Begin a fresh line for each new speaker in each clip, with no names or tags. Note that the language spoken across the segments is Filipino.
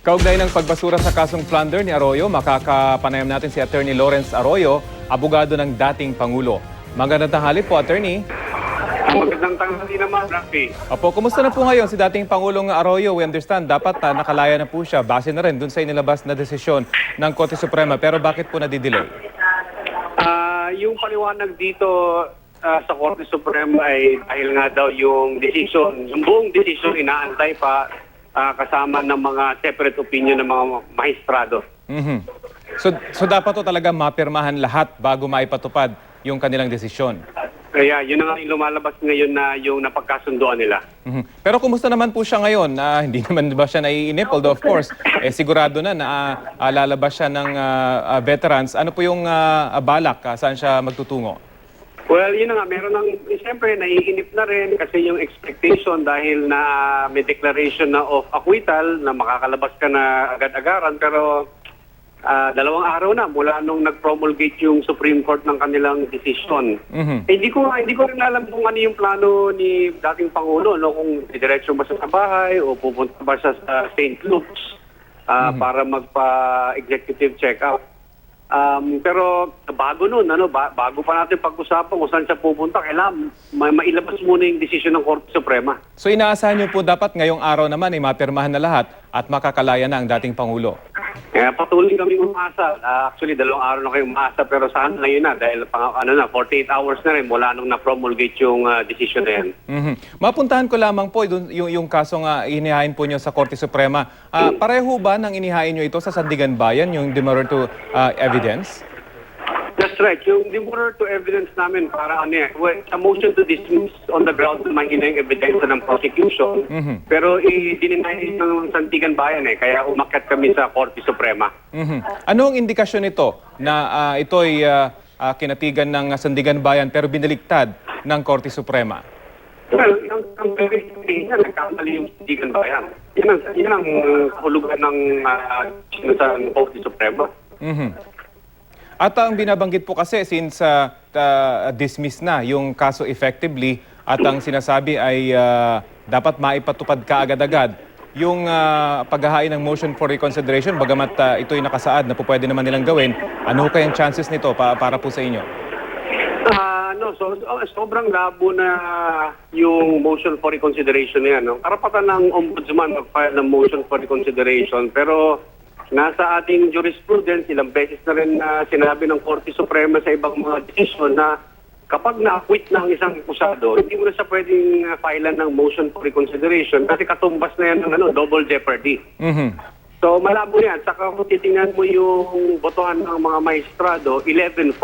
Kaugnay ng pagbasura sa kasong plunder ni Arroyo, makakapanayam natin si Attorney Lawrence Arroyo, abogado ng dating Pangulo. Magandang tanghali po, Attorney.
Magandang tanghali naman, Rafi.
Opo, kumusta na po ngayon si dating Pangulong Arroyo? We understand, dapat nakalaya na po siya, base na rin dun sa inilabas na desisyon ng Korte Suprema. Pero bakit po nadidelay?
Yung paliwanag dito sa Korte Suprema ay dahil nga daw yung buong desisyon inaantay pa kasama ng mga separate opinion ng mga maestrado.
So dapat to talaga mapirmahan lahat bago maipatupad yung kanilang desisyon?
Kaya yun na nga yung lumalabas ngayon na yung napagkasunduan nila.
Pero kumusta naman po siya ngayon? Hindi naman ba siya naiinip? Although of course, sigurado na lalabas siya ng veterans. Ano po yung balak? Saan siya magtutungo?
Well, yun na nga, meron ng, siyempre, naiinip na rin kasi yung expectation dahil na may declaration na of acquittal na makakalabas ka na agad-agaran. Pero 2 araw na mula nung nag-promulgate yung Supreme Court ng kanilang decision. Hindi ko rin alam kung ano yung plano ni dating Pangulo, no? Kung diretso ba siya sa bahay o pupunta ba siya sa St. Luke's para magpa-executive check-up. Pero bago nun, bago pa natin pag-usapan kung saan siya pupunta, kailangan mailabas muna yung desisyon ng Korte Suprema.
So inaasahan niyo po dapat ngayong araw naman ay mapirmahan na lahat at makakalaya na ang dating Pangulo?
Patuloy kami umaasa. Actually, 2 araw na kayo umaasa pero saan lang yun na dahil 48 hours na rin mula nung na-promulgate yung desisyon na yan.
Mapuntahan ko lamang po yung kasong inihain po nyo sa Korte Suprema. Pareho ba nang inihain nyo ito sa Sandigan Bayan, yung demurrer to evidence?
That's right. Yung demurrer to evidence namin para a motion to dismiss on the grounds na mahina yung ebidensya ng prosecution. Pero i-deny ng Sandigan Bayan kaya umakyat kami sa Korte Suprema.
Ano ang indikasyon nito na ito'y kinatigan ng Sandigan Bayan pero binaliktad ng Korte Suprema?
Well, ang very niya, nagkamali yung Sandigan Bayan. Yan ang kahulugan ng sa Korte Suprema.
At ang binabanggit po kasi since dismiss na yung kaso effectively at ang sinasabi ay dapat maipatupad ka agad-agad yung paghahain ng motion for reconsideration bagamat ito'y nakasaad na po pwede naman nilang gawin. Ano kayang chances nito para po sa inyo?
Sobrang labo na yung motion for reconsideration na yan. No? Karapatan ng ombudsman mag-file ng motion for reconsideration pero nasa ating jurisprudence, ilang beses na rin sinabi ng Korte Suprema sa ibang mga desisyon na kapag na-acquit na ang isang akusado, hindi mo na siya pwedeng filean ng motion for reconsideration kasi katumbas na yan ng double jeopardy. So malabo yan. Saka kung titingnan mo yung botohan ng mga maestrado, 11-4.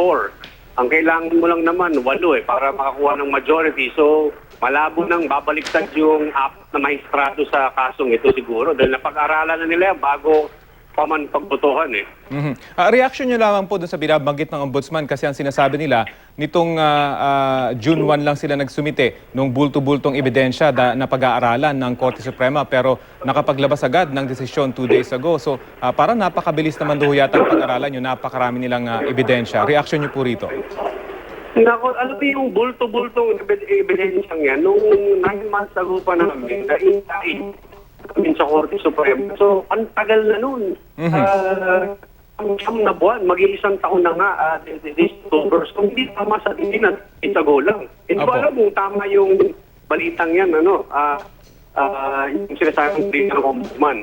Ang kailangan mo lang naman, 8 para makakuha ng majority. So malabo nang babaliktad yung 4 na maestrado sa kasong ito siguro dahil napag-aralan na nila bago paman pagbotohan
Reaction nyo lamang po dun sa binabanggit ng Ombudsman kasi ang sinasabi nila nitong June 1 lang sila nagsumite nung bulto-bultong ebidensya na pag-aaralan ng Korte Suprema pero nakapaglabas agad ng desisyon 2 days ago. So parang napakabilis naman doon yata ang pag-aaralan nyo, napakarami nilang ebidensya. Reaction nyo po rito?
Ano ba yung bulto-bultong ebidensyang yan? Nung 9 months ago pa namin, kami sa Korte Suprema. So, ang tagal na nun. Ang siyam na buwan, mag-iisang taon na nga this October. So, hindi tama sa hindi na isago lang. Hindi ko alam kung tama yung balitang yan, yung sinasabing balita ng Ombudsman.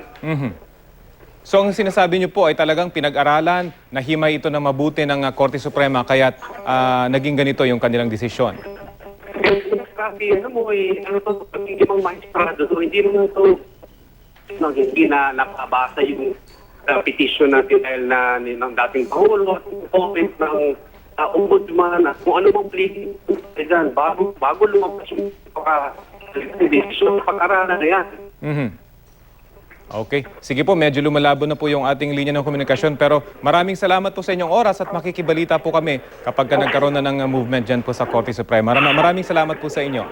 So, ang sinasabi niyo po ay talagang pinag-aralan, nahimay ito na mabuti ng Korte Suprema, kaya naging ganito yung kanilang desisyon.
Kasi, hindi mang maestrado, so hindi naman ito hindi na napabasa yung petition natin dahil ng dating Pangulo at comment ng Ombudsman at kung ano mang plea dyan, bago lumabas yung decision, pag-aralan na yan.
Okay. Sige po, medyo lumalabo na po yung ating linya ng komunikasyon pero maraming salamat po sa inyong oras at makikibalita po kami kapag nagkaroon na ng movement dyan po sa Korte Suprema. Maraming salamat po sa inyo.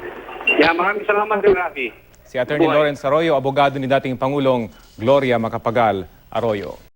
Maraming salamat din, Rafi.
Si Attorney Lawrence Arroyo, abogado ni dating Pangulong Gloria Macapagal Arroyo.